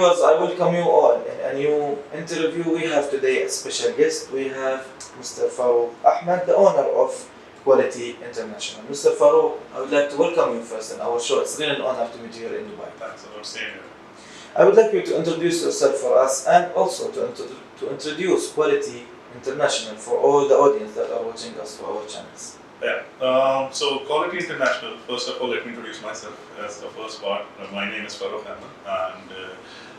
viewers, I welcome you all in a new interview. We have today a special guest. We have Mr. Farouk Ahmed, the owner of Quality International. Mr. Farouk, I would like to welcome you first in our show. It's really an honor to meet you here in Dubai. Thanks a lot, seeing you. I would like you to introduce yourself for us and also to introduce Quality International for all the audience that are watching us for our channels. So Quality International, first of all, let me introduce myself as the first part. My name is Farouk Ahmed and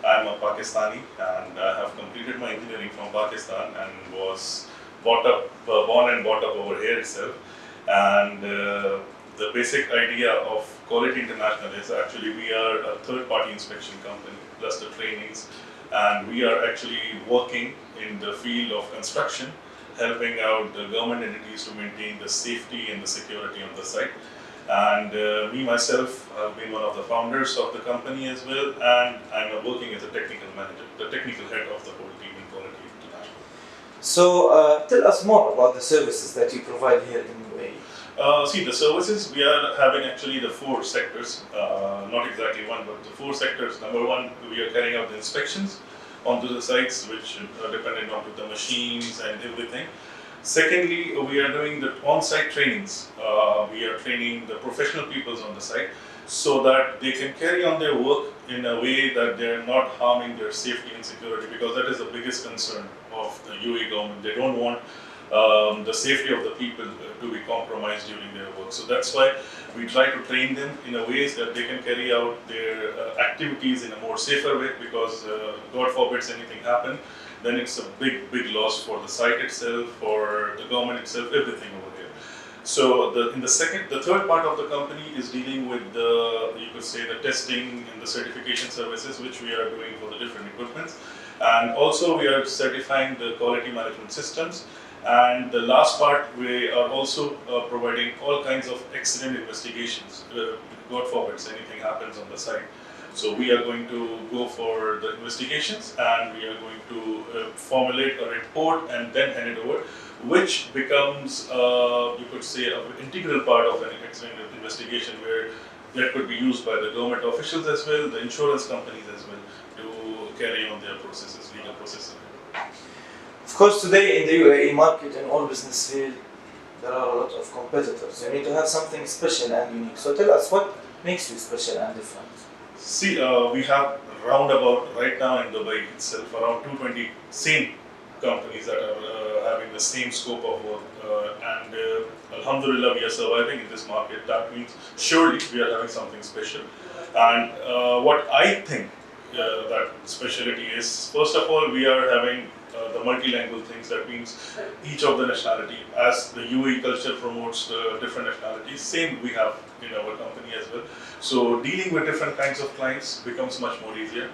I'm a Pakistani, and I have completed my engineering from Pakistan and was born and brought up over here itself. And the basic idea of Quality International is actually we are a third-party inspection company plus the trainings, and we are actually working in the field of construction, helping out the government entities to maintain the safety and the security on the site. And me myself have been one of the founders of the company as well, and I'm working as a technical manager, the technical head of the whole team in Quality International. So tell us more about the services that you provide here in UAE. See, the services, we are having actually the four sectors, not exactly one, but the four sectors. Number one, we are carrying out the inspections onto the sites, which are dependent on the machines and everything. Secondly, we are doing the on-site trainings. We are training the professional peoples on the site so that they can carry on their work in a way that they're not harming their safety and security, because that is the biggest concern of the UAE government. They don't want the safety of the people to be compromised during their work. So that's why we try to train them in a ways that they can carry out their activities in a more safer way, because God forbids anything happen, then it's a big loss for the site itself, for the government itself, everything over here. So the third part of the company is dealing with the, you could say, the testing and the certification services, which we are doing for the different equipments. And also we are certifying the quality management systems. And the last part, we are also providing all kinds of accident investigations. God forbids anything happens on the site. So we are going to go for the investigations, and we are going to formulate a report and then hand it over, which becomes, you could say, an integral part of an accident investigation, where that could be used by the government officials as well, the insurance companies as well, to carry on their processes, legal processes. Of course, today in the UAE market, in all business field, there are a lot of competitors. You need to have something special and unique. So tell us, what makes you special and different? See, we have roundabout right now in Dubai itself around 220 same companies that are having the same scope of work, and Alhamdulillah, we are surviving in this market. That means surely we are having something special. And what I think that specialty is, first of all, we are having the multilingual things. That means each of the nationality, as the UAE culture promotes different nationalities, same we have in our company as well. So dealing with different kinds of clients becomes much more easier.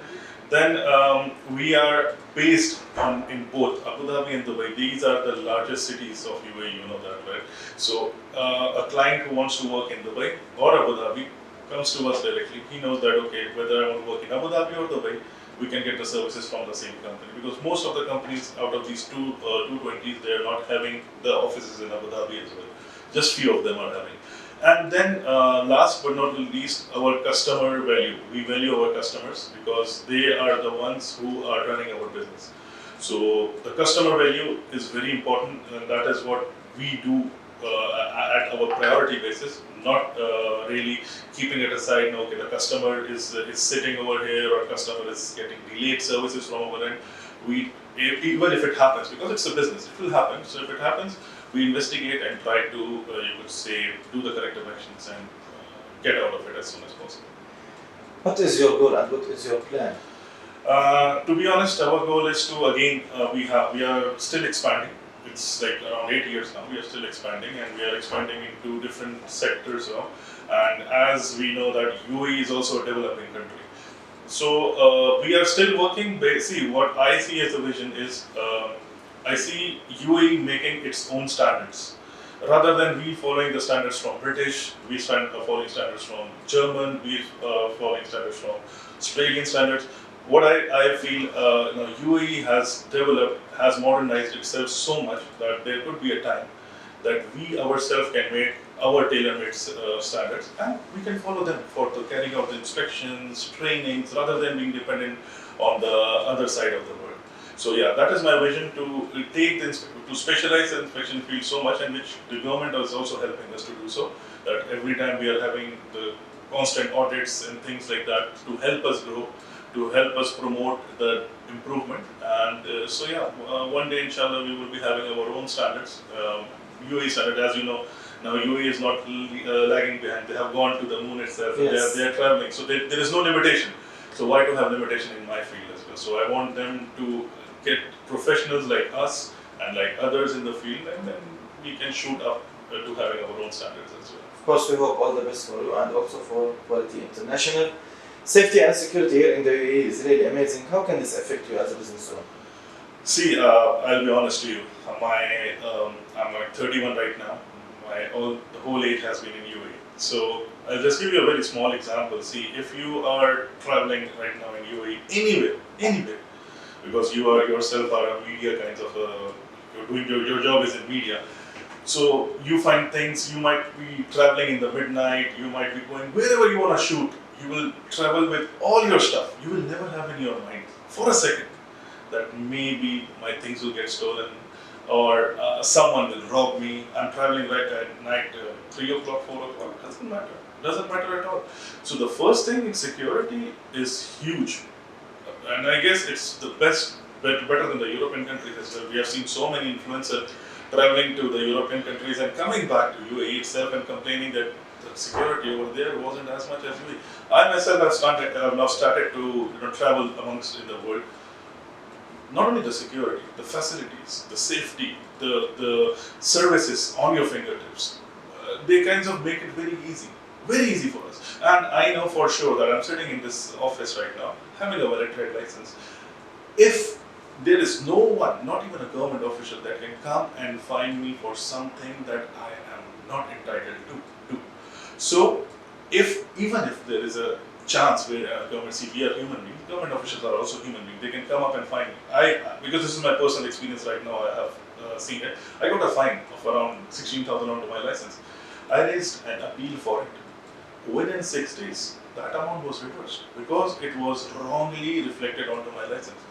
Then we are based in both Abu Dhabi and Dubai. These are the largest cities of UAE, you know that, right? So a client who wants to work in Dubai or Abu Dhabi comes to us directly. He knows that, okay, whether I want to work in Abu Dhabi or Dubai, we can get the services from the same company, because most of the companies out of these 220s, they are not having the offices in Abu Dhabi as well. Just few of them are having. And then last but not least, our customer value. We value our customers because they are the ones who are running our business. So the customer value is very important, and that is what we do at our priority basis, not really keeping it aside. No, okay, the customer is sitting over here, or customer is getting delayed services from our end. Even if it happens, because it's a business, it will happen. So if it happens, we investigate and try to, you could say, do the corrective actions and get out of it as soon as possible. What is your goal and what is your plan? To be honest, our goal is to, again, we are still expanding. It's like around 8 years now, we are still expanding, and we are expanding into different sectors now. And as we know that UAE is also a developing country. So we are still working. See, what I see as a vision is, I see UAE making its own standards. Rather than we following the standards from British, we following standards from German, we following standards from Australian standards. What I feel, UAE has developed, has modernized itself so much that there could be a time that we ourselves can make our tailor-made standards, and we can follow them for the carrying out the inspections, trainings, rather than being dependent on the other side of the world. So yeah, that is my vision, to take to specialize the inspection field so much, and which the government is also helping us to do so. That every time we are having the constant audits and things like that to help us grow, to help us promote the improvement. And so yeah, one day inshallah we will be having our own standards. UAE standard, as you know, now UAE is not lagging behind. They have gone to the moon itself. Yes. They are traveling, so there is no limitation. So why to have limitation in my field as well? So I want them to get professionals like us and like others in the field, and then we can shoot up to having our own standards as well. Of course, we hope all the best for you and also for Quality International. Safety and security here in the UAE is really amazing. How can this affect you as a business owner? See, I'll be honest to you. I'm like 31 right now. The whole age has been in UAE. So I'll just give you a very small example. See, if you are traveling right now in UAE, anywhere, because you are yourself are a media kind of you're doing your job is in media. So you find things, you might be traveling in the midnight, you might be going wherever you want to shoot. You will travel with all your stuff. You will never have in your mind for a second that maybe my things will get stolen, or someone will rob me. I'm traveling right at night, 3 o'clock, 4 o'clock, doesn't matter at all. So the first thing in security is huge. And I guess it's the best, better than the European countries as well. We have seen so many influencers traveling to the European countries and coming back to UAE itself and complaining that the security over there wasn't as much as UAE. I myself have now started to travel amongst in the world. Not only the security, the facilities, the safety, the services on your fingertips, they kind of make it very easy for us. And I know for sure that I'm sitting in this office right now, having a valid trade license. If there is no one, not even a government official, that can come and find me for something that I am not entitled to. So, even if there is a chance where government, see, we are human beings, government officials are also human beings, they can come up and find me. Because this is my personal experience right now, I have seen it. I got a fine of around 16,000 onto my license. I raised an appeal for it. Within 6 days, that amount was reversed because it was wrongly reflected onto my license.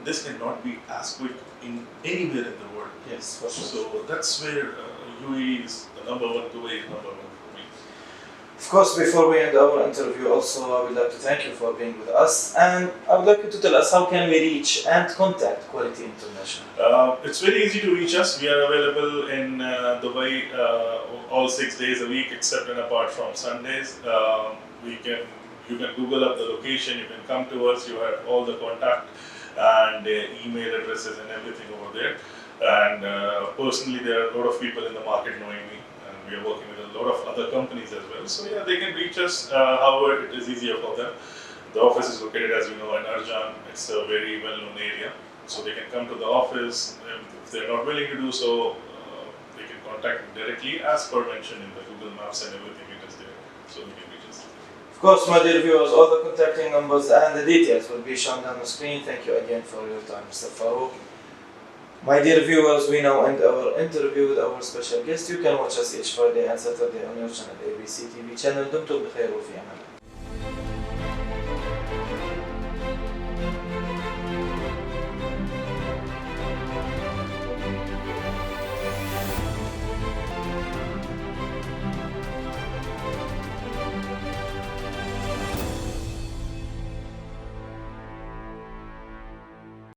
This cannot be as quick in anywhere in the world. Yes, for sure. So that's where UAE is the number one, Dubai is number one for me. Of course, before we end our interview, also I would like to thank you for being with us, and I would like you to tell us how can we reach and contact Quality International. It's very easy to reach us. We are available in Dubai all 6 days a week, except and apart from Sundays. You can Google up the location. You can come to us. You have all the contact and email addresses and everything over there. And personally, there are a lot of people in the market knowing me, and we are working with a lot of other companies as well. So yeah, they can reach us however it is easier for them. The office is located, as you know, in Arjan. It's a very well-known area, so they can come to the office. If they're not willing to do so, they can contact me directly, as per mentioned in the Google Maps and everything. It is there, so they can reach us. Of course, my dear viewers, all the contacting numbers and the details will be shown on the screen. Thank you again for your time, Mr. Farouk. My dear viewers, we now end our interview with our special guest. You can watch us each Friday and Saturday on your channel ABC TV channel. دمتم بخير وفي أمان.